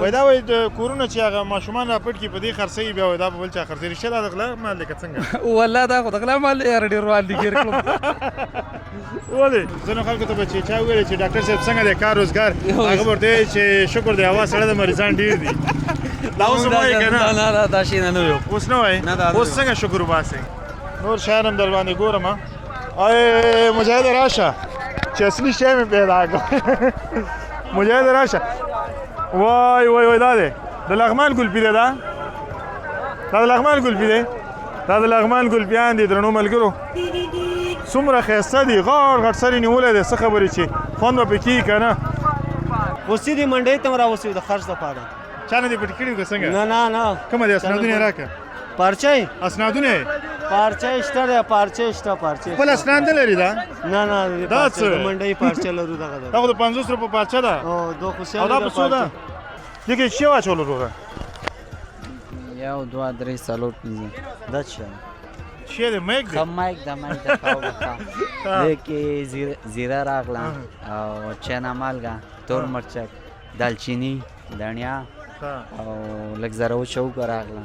وای دا وای د کورونه چې هغه ماشومان را پټ کړي په دې خرڅوي بیا وای دا په بل چا خرڅوي رښتیا دا د غلا مال دی که څنګه والله دا خو د غلا مال دی یاره ډېر مال دی ګیر کړم ولې ځینو خلکو ته به چې چا وویل چې ډاکټر صاحب څنګه دی کار روزګار هغه به ورته وایي چې شکر دی هوا سړه د مریضان ډېر دي دا اوس هم وایي که نه نه دا شی نه ویو اوس نه وایي اوس څنګه شکر وباسئ نور شیان هم در باندې ګورم ای مجاهد راشه چې اصلي شی مې پیدا کړ مجاهد راشه وای وای وای دا دی د لغمان ګلپي دی دا د لغمان ګلپي دی دا د لغمان ګلپیان دي درنو ملګرو څومره ښایسته دي غټ غټ سر یې نیولی دی څه خبرې چې خوند به پرې کېږي که نه اوسې دې منډۍ ته م راوستې د خرڅ دپاره چا نه دې پټې کړي که څنګه نه نه نه کومه دی اسنادونه یې راکړه پارچه اسنادونه یې پارچه شته دی پارچه شته پارچه خپل اسناد نه لري دا نه نه دا څه د منډۍ پارچه لرو دغه دا خو د 50 روپو پارچه ده او دو خو او دا په څو ده دې کې شی واچولو روغه یو دوه درې څلور پنځه دا څه شی دی میک دی مایک د مایک د کاو بخا دې کې زیره راغله او چنا مالګه تور مرچک دالچینی دنیا او لږ زره وچوکه راغله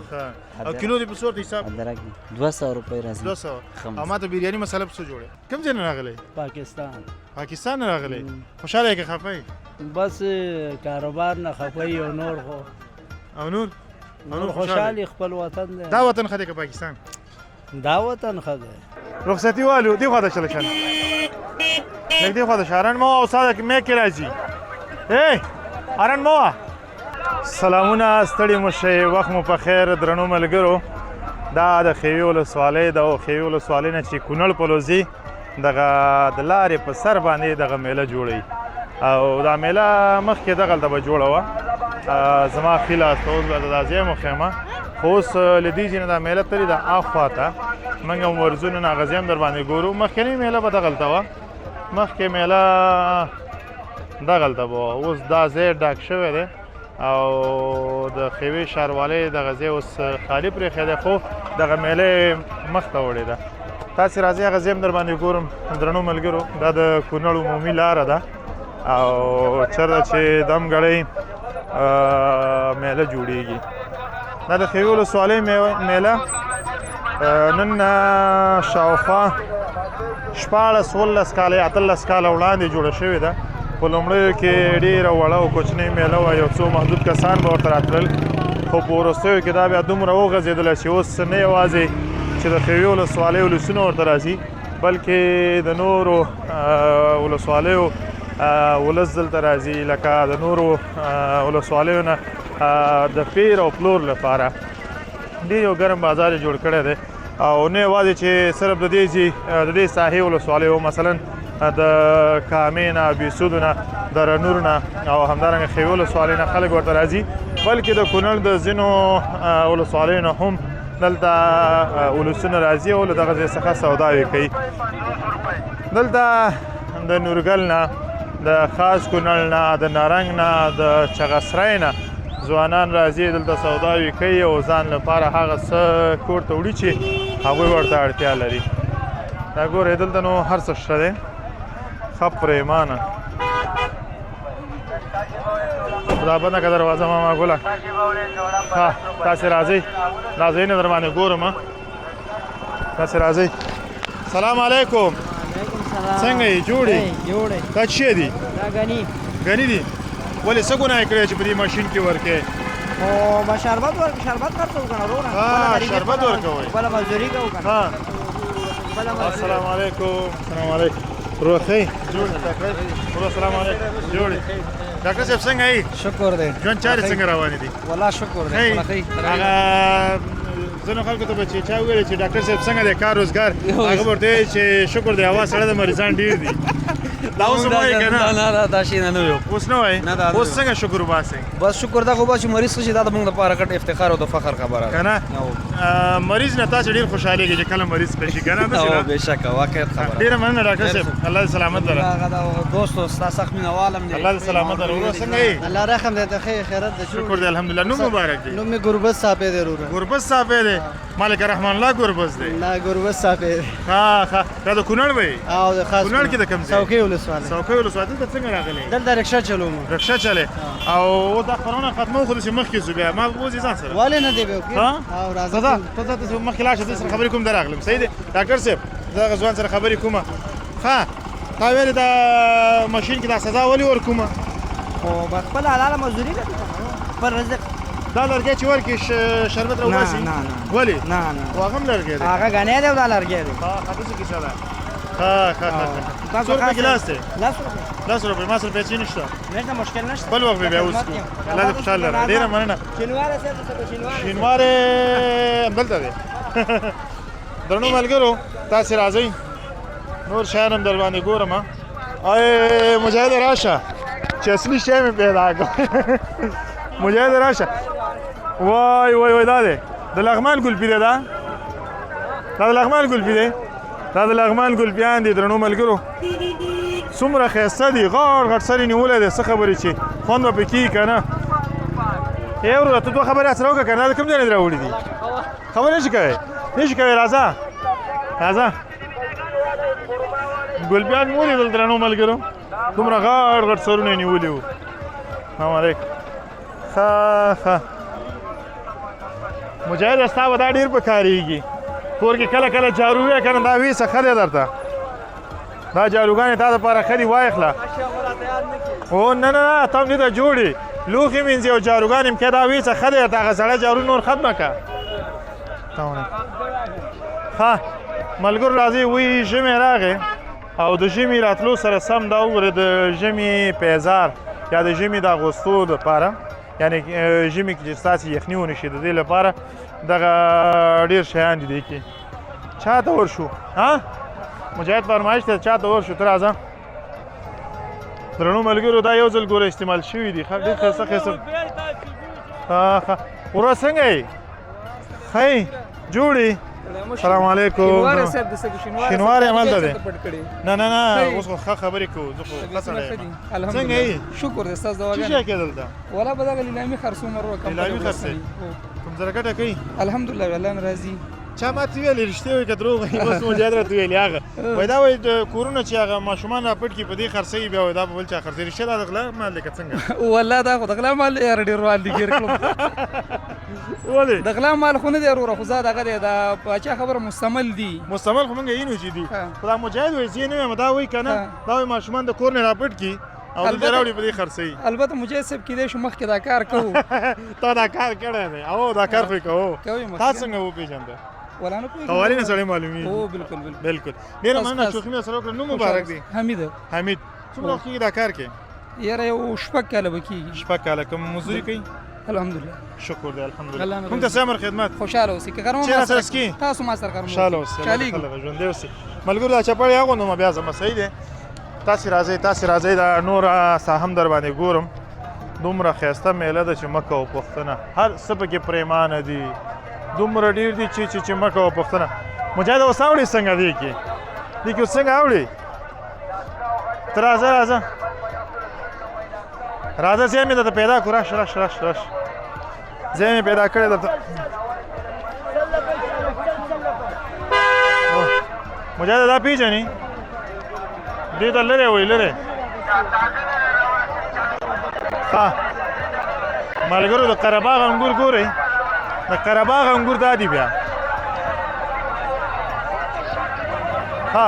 او کیلو دې په څو حساب ادرک 200 روپۍ راځي 200 او ما ته بریاني مساله په څو جوړه کوم ځای نه راغلی پاکستان نه راغلی خوشاله یې که خفه یې بس کاروبار نه خفه یې او نور خو او نور خوشحالي خپل وطن دی دا وطن ښه دی که پاکستان دا وطن ښه دی رخصتي والو دې خوا ته چله شان لږ دې خوا ته شه ارن مه وه استاده میک کې راځي ارن مه وه سلامونه ستړي مو شئ وخت مو په خیر درنو ملګرو دا د خیوي ولسوالۍ د خیوي ولسوالۍ نه چې کونړ پلوځي دغه د لارې په سر باندې دغه میله جوړوي او دا میله مخکې دغلته به جوړه وه زما ښي لاس ته اوس به دا ځای مو ښیم خو اوس له دې ځای نه دا میله تللې ده اخوا ته موږ هم ورځو نن هغه ځای هم در باندې ګورو مخکینۍ میله به دغلته وه مخکې میله دغلته به وه اوس دا ځای ډاک شوی دی او د خیوي ښاروالۍ دغه ځای اوس خالي پرېښی دی خو دغه میله مخ ته وړې ده تاسې راځئ هغه ځای هم در باندې ګورم درنو ملګرو دا د کونړ عمومي لاره ده او چېرته چې دمګړۍ میله جوړیږي دا د خیوي ولسوالۍ میله نن شاوخوا 14 15 کاله 18 کاله وړاندې جوړه شوې ده په لومړیو کې ډېره وړه او کوچنۍ میله وه یو څو محدود کسان به ورته راتلل خو په وروستیو کې دا بیا دومره وغځېدله چې اوس نه یوازې چې د خیوي ولسوالۍ ولسونه ورته راځي بلکې د نورو ولسوالیو ولس دلته راځي لکه د نورو ولسوالیو نه د پیر او پلور لپاره ډېر یو ګرم بازار یې جوړ کړی دی او نه یوازې چې صرف د دې ساحې ولسوالیو مثلا د کامې نه بیسودو نه د رنور نه او همدارنګه خیوي ولسوالۍ نه خلک ورته راځي بلکې د کونړ د ځینو ولسوالیو نه هم دلته ولسونه راځي او له دغه ځای څخه سوداوې کوي دلته د نورګل نه د خاص کونړ نه د نارنګ نه د چغسرۍ نه ځوانان راځي دلته سوداوې کوي او ځان لپاره هغه څه کور ته وړي چې هغوی ورته اړتیا لري دا ګورئ دلته نو هر څه شته دی ښه پرېمانه دا بنده که دروازه ماما ګله ښه تاسې راځئ راځئ نه در باندې ګورم تاسې راځئ سلام علیکم څنګه یې جوړې دا څه شی دي ګني دي ولې څه ګناه یې کړې چې په دې ماشین کې ورکې او ما شربت خرڅوو که نه وروره شربت ورکوئ بله مزدوري کوو که نه السلام علیکم السلام علیکم روغ ښه السلام علیکم جوړې ډاکټر صاحب څنګه یې شکر دی ژوند چارې څنګه روانې دي والله شکر دی هغه ځینو خلکو ته به چې چا وویل چې ډاکټر صاحب څنګه دی کار روزګار هغه به ورته وایي چې شکر دی هوا سړه د مریضان ډېر دي دا اوس هم وایي که نه نه دا شی نه ویو اوس نه وایي اوس څنګه شکر وباسئ بس شکر دا خو به چې مریض ښه شي دا د موږ لپاره ګټ افتخار او د فخر خبره که نه مریض نه تاسې ډېر خوشحالېږي چې کله مریض ښه شي که نه بېشکه واقعیت خبره ډېره مننه ډاکټر صاحب الله دې سلامت لره هغه د دوستو ستا سخت مینهوال هم دی الله دې سلامت لره وروره څنګه یې الله رحم دی ته ښه خیرت دی شکر دی الحمدلله نوم مبارک دی نوم مې ګربز صاحب دی وروره ګربز صاحب دی مالک رحمان الله ګربز دی نه ګربز صاحب دی ښه ښه دا د کونړ وایي او د خاص کونړ کې د کوم ځای څوکۍ ولسوالۍ ولسواله څوکۍ ولسوالۍ دلته څنګه راغلی دلته رکشا چلوم رکشا چلې او اوس دا کرونا ختمه خو داسې مخکې شو بیا ما بوځي ځان سره ولې نه دی به وکړي ها او راځه زه ته مخکې لاړ شه دې سره خبرې کوم درغلم صحیح دی ډاکټر صاحب زه هغه ځوان سره خبرې کومه ښه تا ویلې دا ماشین کې دا سزا ولې ورکومه خو به خپل حلاله مزدوري کوي خپل رزق دا لرګی چې ورکړي شربت راوباسي نه ولې نه نه خو هغه هم لرګی دی هغه غنی دی او دا لرګی دی ښه داسې کیسه ده ښه څو روپۍ ګیلاس دی 10 روپۍ ما سره پیسې نشته نشته مشکل نشته بل وخت به بیا اوس الله دې خوشحاله لره ډېره مننه شینواره صاحب څه شینواره همدلته دی درنو ملګرو تاسې راځئ نور شیان هم در باندې ګورم ای مجاهد راشه چې اصلي شی مې پیدا کړ مجاهد راشه وای دا دی د لغمان ګلپي دی دا د لغمان ګلپي دی دا د لغمان ګلپیان دي درنو ملګرو څومره ښایسته دي غټ سر یې نیولی دی څه خبرې چې خوند به پرې کېږي که نه ای وروره ته دوه خبرې راسره وکړه که نه دا کوم ځای نه دې راوړي دي خبرې نشي کوی نشي کوی راځه ګلپیان مې ولیدل درنو ملګرو دومره غټ سرونه یې نیولي وو سلام علیکم ښه مجاهد ستا به دا ډېر په کارېږي کور کې کله جارو وی که نه دا ویسه ښه دی درته دا جاروګانې تا دپاره ښه دي واخله او نه ته هم دې ته جوړې لوښي مینځي او جاروګانې هم کې دا ویسه ښه دی درته هغه سړی جارو نور ختمه که ښه ملګرو راځئ وایي ژمی راغی او د ژمي راتلو سره سم دا وګورئ د ژمي پیزار یا د ژمي د اغوستو دپاره یعنې ژمي کې چې ستاسې یخني ونه شي د دې لپاره دغه ډېر شیان دي دې کې چا ته ورشو ها مجاهد فرمایش ته چا ته ورشو ته راځه درنو ملګرو دا یو ځل ګوره استعمال شوي دي ډېر ښایسته ښه ورځ څنګه یې ښه جوړې سلام علیکم شینواری همالته دی نه اوس خو ښه خبرې کوو زه خو ښه سړی یم څنګه یې شکر دی ستاسو دواګانې څه شی کې دلته ولا به دغه لیلامي خرڅوم لیلامي خرڅوي کوم ځای ګټه کوي الحمدلله الله راضي چا ماته ویلې رښتیا وایي که دروغ وایي بس مجاهد راته ویلې هغه وایي دا وایي د کورونه چې هغه ماشومان راپټ کړي په دې خرڅوي بیا وایي دا په بل چا خرڅوي رښتیا دا د غلا مال دی که څنګه والله دا خو د غلا مال یار ډېر وال دي ګیر کړم ولې د غلا مال خو نه دی وروره خو زه دغه دی دا پاچا خبره مستمل دي مستمل خو مونږ یینو چې دي خو دا مجاهد وایي زه نه یم دا وایي که نه دا وایي ماشومان د کور نه راپټ کړي او دلته راوړي په دې خرڅوي البته مجاهد صاحب کیدای شو مخکې دا کار کوو تا دا کار کړی دی او دا کار خو یې کوو تا څنګه وپېژنده ولا نه پوهېږم قوارې نه سړی معلومېږي هو بالکل ډېره مننه شوخي مې سره وکړه نوم مبارک دی حمید څومره وخت کېږي دا کار کې یاره یو شپږ کاله به کېږي شپږ کاله کوم مزدوري کوي الحمدلله شکر دی الحمدلله کوم ته امر خدمت خوشاله اوسئ که غرمه چېرې سره سکي تاسو ما سره غرمه خوشاله اوسئ ژوندی اوسئ ملګرو دا چپړې اغوندم بیا ځم صحیح دی تاسې راځئ دا نوره سا هم در باندې ګورم دومره ښایسته میله ده چې مه کوه پوښتنه هر څه پکې پریمانه دي دومره ډېر دي چې مه کوه پوښتنه مجاهد اوس اوړي څنګه دې کې اوس څنګه اوړي ته راځه ځای مې درته پیدا کړو راشه ځای مې پیدا کړی درته مجاهد دا پیژنې دې ته لرې وایي لرې ښه ملګرو د قره باغ انګور ګورئ د قره باغ انګور دا دي بیا ها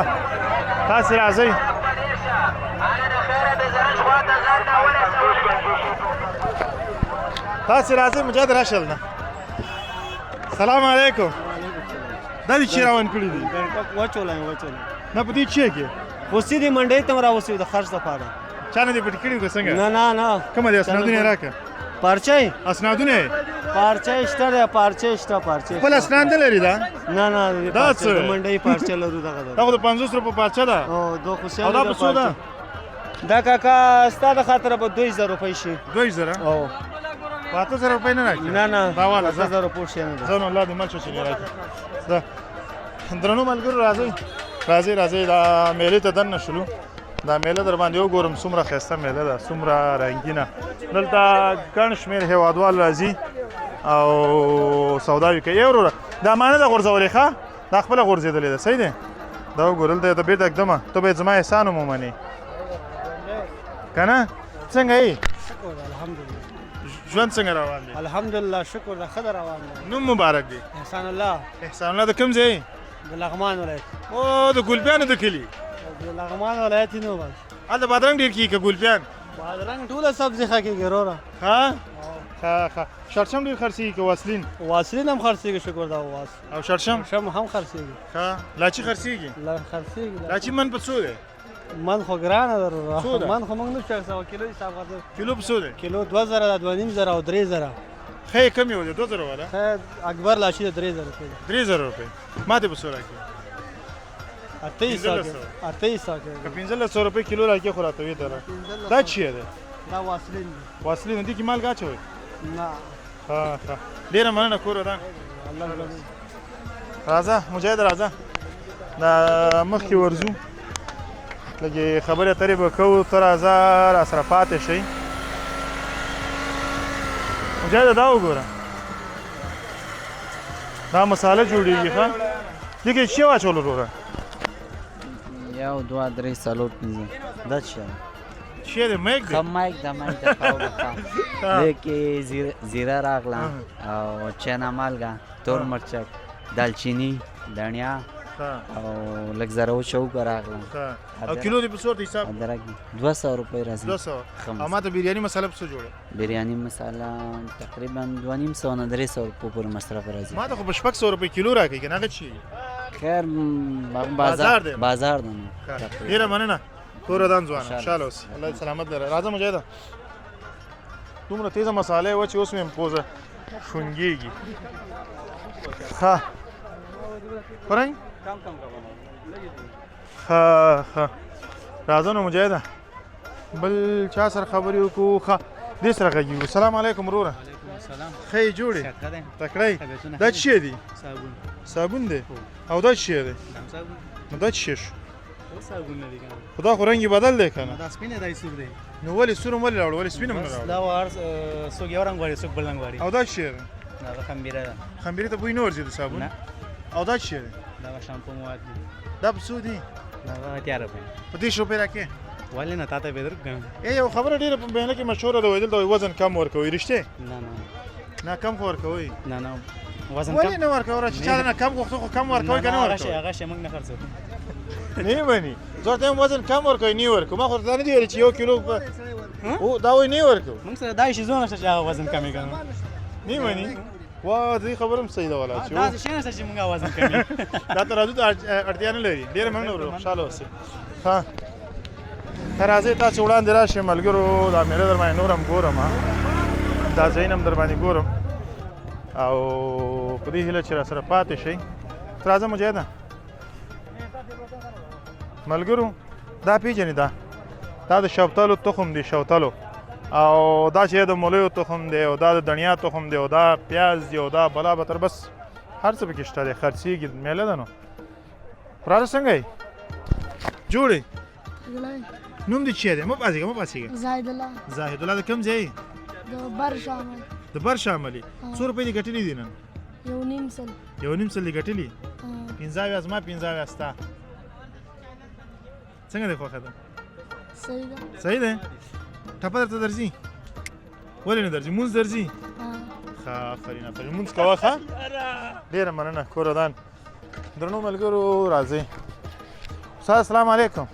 تاسې راځئ مجاهد راشه دلته سلام علیکم دا دې چی روان کړي دي وچولم نه په دې چی کې اوسې دې منډۍ ته راوستې د خرڅ لپاره چا نه دې پټ کړي که څنګه نه کومه دې اسنادونه یې راکړه پارچه اسنادونه یې پارچه شته دی پارچه خپل اسناد نه لري دا نه دا څه د منډۍ پارچه لرو دغه دا خو د 50 روپو پارچه ده او دو خو او دا په څو ده دا کاکا ستا د خاطره به 2000 روپۍ شي 2000 او 5000 روپۍ نه راکړي نه دا والا 1000 روپۍ شي نه ځان الله دې مل شي نه راکړي دا درنو ملګرو راځي دا میلې ته دننه شلو دا میله در باندې وګورم څومره ښایسته میله ده څومره رنګینه دلته ګڼ شمېر هېوادوال راځي او سوداوي کوي ای وروره دا ما نه ده غورځولې ښه دا خپله غورځېدلې ده صحیح دی دا وګوره دلته ته بېرته ږدمه ته باید زما احسان هم ومنې که نه څنګه یې شکر الحمدلله ژوند څنګه روان دی الحمدلله شکر د ښه روان دی نوم مبارک دی احسان الله احسان الله د کوم ځای د لغمان ولایت او د ګلپیانو د کلي د لغمان ولایت نو بس هلته بادرنګ ډېر کېږي که ګلپیان بادرنګ ټوله سبزي ښه کېږي وروره ها ښه شړشم ډېر خرڅېږي که واسلین واصلین هم خرڅېږي شکر دا واس او شړشم شم هم خرڅېږي ښه لاچي خرڅېږي خرڅېږي لاچي من په څو دی من خو ګرانه ده وروره څو ده؟ من خو موږ نه شو 100 کیلو حساب غواړو کیلو په څو دی کیلو 2000 ده 2500 او 3000 ښه یې کم یو دی 2000 والا خیر اکبر لاشي 3000 روپۍ 3000 روپۍ ما ته په څو راکړي 2800 که 1500 روپۍ کیلو راکړي خو راته وې دره دا چی دی دا واصلین واسلین دې کې مالګه اچوئ نه ښه ښه ډېره مننه کور ودان الله راځه مجاهد راځه دا مخکې ورځو لږې خبرې اترې به کوو ته راځه راسره پاتې شئ مجاهده دا وګوره دا مساله جوړېږي ښه دې کې څه واچول وروره یو دوه درې څلور پنځه دا څه څه دی میک دی ښه مایک د مایک د دې کې زیره راغله او چنا مالګه تور مرچک دالچینی دڼیا او لږ زره وچوکه راغله او کیلو دې په څو حساب ادرک 200 روپۍ راځي 200 او ما ته بریاني مساله په څو جوړه بریاني مساله تقریبا 250 نه 300 روپۍ پورې مصرف راځي ما ته خو په 600 روپۍ کیلو راکړي که نه هغه چی خیر بازار دی نو ډېره مننه کور ودان ځوانه خوشحاله اوسې الله دې سلامت لره راځه مجاهده دومره تیزه مساله یې وه چې اوس مې پوزه شونګېږي ښه فرنګ ښه راځه نو مجاهده بل چا سره خبرې وکړو ښه دې سره غږېږو سلام علیکم وروره ښه یې جوړې تکړه یې دا څه شی دی صابون دی او دا څه شی دی نو دا څه شی شو خو دا خو رنګ یې بدل دی که نه دا سپین دی سور دی نو ولې سور هم ولې راوړو ولې سپین هم نه راوړو دا وار څوک یو رنګ غواړي څوک بل رنګ غواړي او دا څه شی دی دا خمبيره ده خمبيره ته بوی نه ورځي د صابون نه او دا څه شی دی دا شامپو مواد دي دا په څو دي دا 10 روپۍ په 30 روپۍ راکې ولې نه تاته به درکم یو خبره ډیره په بیان کې مشهوره ده ویل دا وزن کم ورکوي رښتیا نه نه نه کم ورکوي نه وزن ولې نه ورکوي چې چا نه کم غوښتو خو کم ورکوي کنه ورکوي هغه شی موږ نه خرڅو نه ونی زه ته وزن کم ورکوي نه ورکوي ما خو ته نه دی ویل چې 1 کیلو او دا وای نه ورکوي موږ سره دا شی زونه چې هغه وزن کمی کنه نه ونی وا دې خبرم صحیح ده ولا چې دا شی نه چې موږ وزن کمی دا تر راځو اړتیا نه لري ډیر مننه ورو خوشاله اوسئ ها راځي تاسو وړاندې راشئ ملګرو دا مېله در باندې نورم ګورم دا ځینم در باندې ګورم او په دې هیله چې راسره پاتې شئ راځه مجاهده ملګرو دا پیژنې دا د شفتالو تخم دی شفتالو او دا چې د مولیو تخم دی او دا د دڼیا تخم دی او دا پیاز دی او دا بلا بتر بس هر څه پکې شته دی خرڅېږي میله ده نو راځه څنګه یې جوړې نوم دې چی دی مه پاسېږه زاهد الله د کوم ځای د بر شاملي څو روپۍ دې ګټلي دي نن 1.5 سل دې ګټلي 15 زما 15 ستا څنګه دی خوښه ده صحیح ده ټپه درته درځي ولې نه درځي مونځ درځي ښه آفرین مونځ کوه ښه ډېره مننه کور ودان درنو ملګرو راځئ استاد السلام علیکم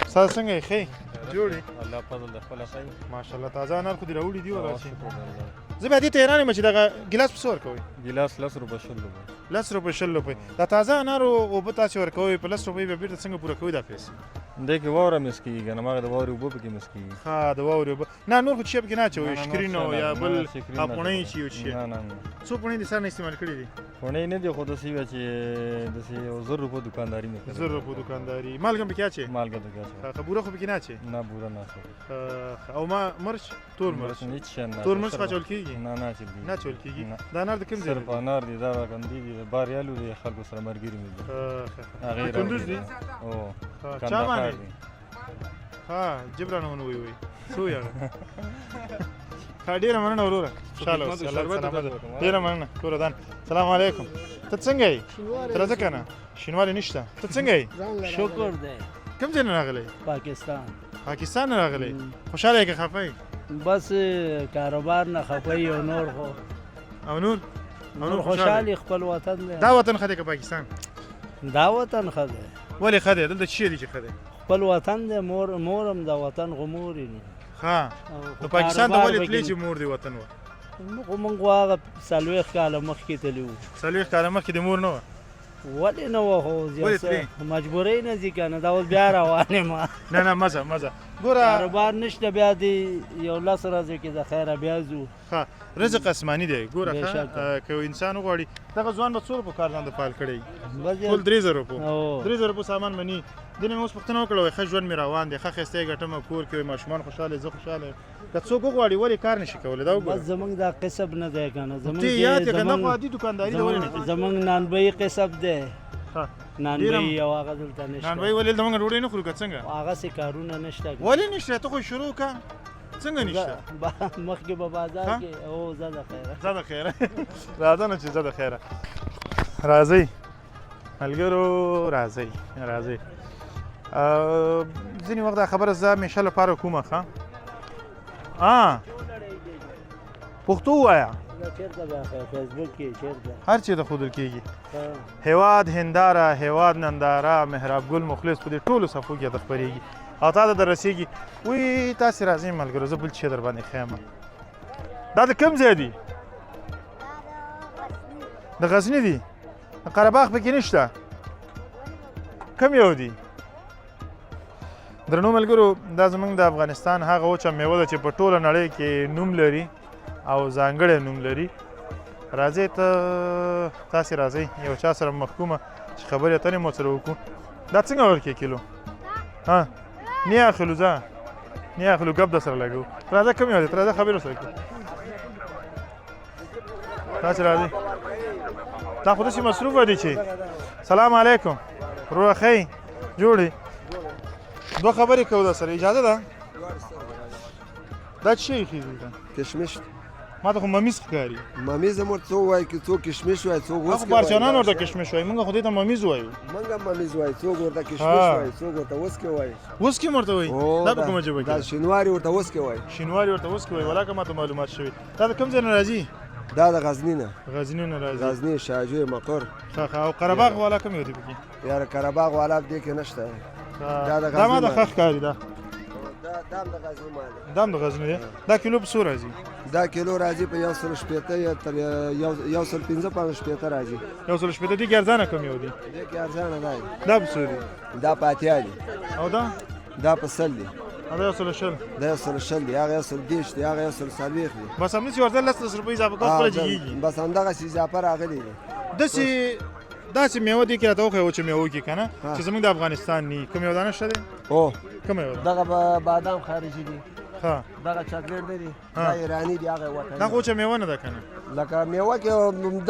استاد څنګه یې ښې جوړې الله فضل د خپله ښایي ماشاءالله تازه انار خو دې راوړي دي ولا زه بیا دې ته حیران یم چې دغه ګیلاس په څه ورکوئ ګیلاس 10 روپۍ 10 روپۍ 10 روپۍ 10 روپۍ دا تازه انارو اوبه تاسې ورکوئ په 10 روپۍ بیا بېرته څنګه پوره کوئ دا پیسې دې کې واوره مس کېږي که نه هغه د واورې اوبه پکې مس کېږي ښه د واورې اوبه نه نور خو شی پکې نه اچوئ شکرین او یا بل پوڼۍ چې یو شي نه څو پوڼۍ دې سر نه استعمال کړي دي پوڼۍ نه دي خو داسې وه چې داسې 1000 روپۍ دکانداري مې کړې 1000 روپۍ دکانداري مالګه پکې اچوئ مالګه پکې اچوئ ښه بوره خو پکې نه اچوئ نه بوره نه اچوئ او ما مرچ تور مرچ هېڅ شی نه تور مرچ اچول کېږي نه نه اچول کېږي نه اچول کېږي دا انار د کوم ځای صرف انار دي دا راګندي دي د باریالو دي خلکو سره مرګري مې دي هغې کندوز دي او چا باندې ها جبران ونه وي سو یاره ها ډیره مننه وروره خوشاله اوسې ډیره مننه کور ودان سلام علیکم ته څنګه یې ته راځه که نه شینوالي نشته ته څنګه یې شکر دی کوم ځای نه راغلی پاکستان پاکستان نه راغلی خوشاله یې که خفه یې بس کاروبار نه خفه او نور خو او نور خوشحالي خپل وطن دی دا وطن ښه دی که پاکستان دا وطن ښه دی ولې ښه دی دلته څه شی دی چې ښه دی خپل وطن دی مورم د وطن غو مور یې ښه نو پاکستان ته ولې تللی چې مور دی وطن وه خو موږ خو هغه 40 کاله مخکې تللي وو 40 کاله مخکې د مور نه وه ولې نه وه خو مجبورۍ نه ځي که نه دا اوس بیا روان یم نه مزه ګوره کاروبار نشته بیا دی یو 10 ورځې کې د خیره بیا ځو ښه رزق اسماني دی ګوره که انسان وغواړي دغه ځوان به څو روپو کار ځان د پال کړی ټول 3000 روپو 3000 روپو سامان مني دینه مې اوس پوښتنه وکړه وایي ښه ژوند مې روان دی ښه ښایسته یې ګټمه کور کې وایي ماشومان خوشحاله زه خوشحاله یم که څوک وغواړي ولې کار نشي کولی دا وګوره بس زمونږ دا قصب نه دی که نه یاد یې که نه خو عادي دوکانداري ده ولې نه کوي زمونږ نانبویي قصب دی نانبویي او هغه دلته نشته نانبویي ولې دلته موږ ډوډۍ نه خورو که څنګه هغسې کارونه نشته ولې نشته ته خو شروع که څنګه نشته مخکې به بازار کې او زه د خیره راځه نه چې زه د خیره راځئ ملګرو راځئ ځینې وخت دا خبره زه همیشه لپاره کومه ښه پښتو ووایه هر چېرته ښودل کېږي هېواد هنداره هېواد ننداره محراب ګل مخلص په دې ټولو صفحو کې درته خپرېږي او تا ته در رسېږي وی تاسې راځئ ملګرو زه بل شی در باندې ښیم دا د کوم ځای دی د غزني دی د قره باغ پکې نشته کوم یو دی درنو ملګرو دا زموږ د افغانستان هغه وچه میوه ده چې په ټوله نړۍ کې نوم لري او ځانګړی نوم لري راځئ تاسې راځئ یو چا سره محکومه چې خبرې اترې مو سره وکړو دا څنګه ورکې کیلو نه اخلو ځه نه اخلو ګپ در سره لګو راځه کوم یو دی راځه خبرې سره کړو تاسې راځئ دا خو داسې مصروفه دي چې سلام علیکم روغه ښه جوړې دوه خبرې کوو در سره اجازه ده دا څه شی ایښي دي کشمش ما ته خو ممیز ښکاري ممیز هم ورته څوک وایي که څوک کشمش وایي څوک وسکې خو پارچانان ورته کشمش وایي موږ خو دې ته ممیز وایو موږ هم ممیز وایو څوک ورته کشمش وایي څوک ورته وسکې وایي وسکې هم ورته وایي دا په کومه ژبه کې دا شینواري ورته وسکې وایي شینواري ورته وسکې وایي ولاکه ما ته معلومات شوي دا د کوم ځای نه راځي دا د غزني نه غزني نه راځي غزني شاهجوی مقر ښه او قره باغ والا کوم یو دی پکې یاره قره باغ والا دې کې نشته دا ما د ښه ښکاري دا دا هم د غزني دی دا کیلو په څو راځي دا کیلو راځي په 160 یا تر 115 راځي 160 دي کې ارزانه کوم یو دی دې کې ارزانه دی دا په څو دی دا په اتیا دی او دا په سل دی دا 160 دا 160 دی هغه 110 دی هغه 140 دی بس هم نشي ورته 10 روپۍ اضافه کوي خپل جګیږي بس همدغه سي اضافه راغلی دی داسې میوه دی کې راته وښیه چې میوه کې که نه چې زموږ د افغانستان ني کوم یو دانه شته دی او کوم یو دغه بادام خارجي دی ښه دغه چاکلیټ دی دا ایراني دی هغه وطني دا خو چې میوه نه ده که نه لکه میوه کې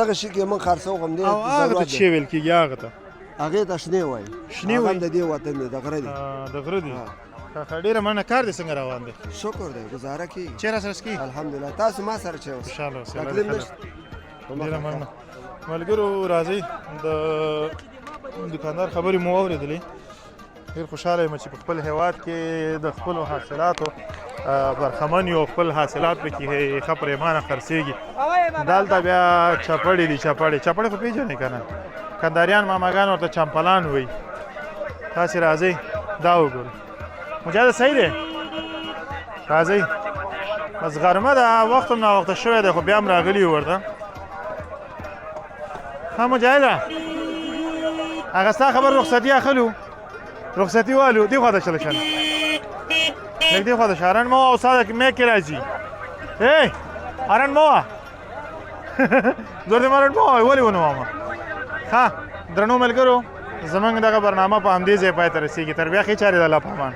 دغه شي کې موږ خرڅوو هم دی او هغه ته چې ویل کېږي هغه ته هغې ته شنې وایي شنې وایي د دې وطن دی د غره دی د غره دی ډېره مننه کار دې څنګه روان دی شکر دی ګزاره کېږي چېرې سره څکي الحمدلله تاسو ما سره چې خوشحاله اوسئ تکلیف نشته ډېره مننه ملګرو راځئ د دوکاندار خبرې مو واورېدلې ډېر خوشحاله یم چې په خپل هېواد کې د خپلو حاصلاتو برخمن یو خپل حاصلات پکې ښه پرېمانه خرڅېږي دلته بیا چپړې دي چپړې خو پېژنئ که نه کنداریان ماماګان ورته چمپلان وایي تاسې راځئ دا وګورئ مجاهد صحیح دی راځئ بس غرمه ده وخت هم ناوخته شوی دی خو بیا هم راغلي یو ورته ها مجاهده هغه ستا خبر رخصتي اخلو رخصتي والو دی خواته چله شنه لږ دی خواته شارن مو او ساده مې کې راځي ای ارن مو زور دې مارن مو ولې ونه ماما ها درنو ملګرو زمونږ دغه برنامه په همدې ځای پای ته رسېږي تر بیا ښې چارې د الله په امان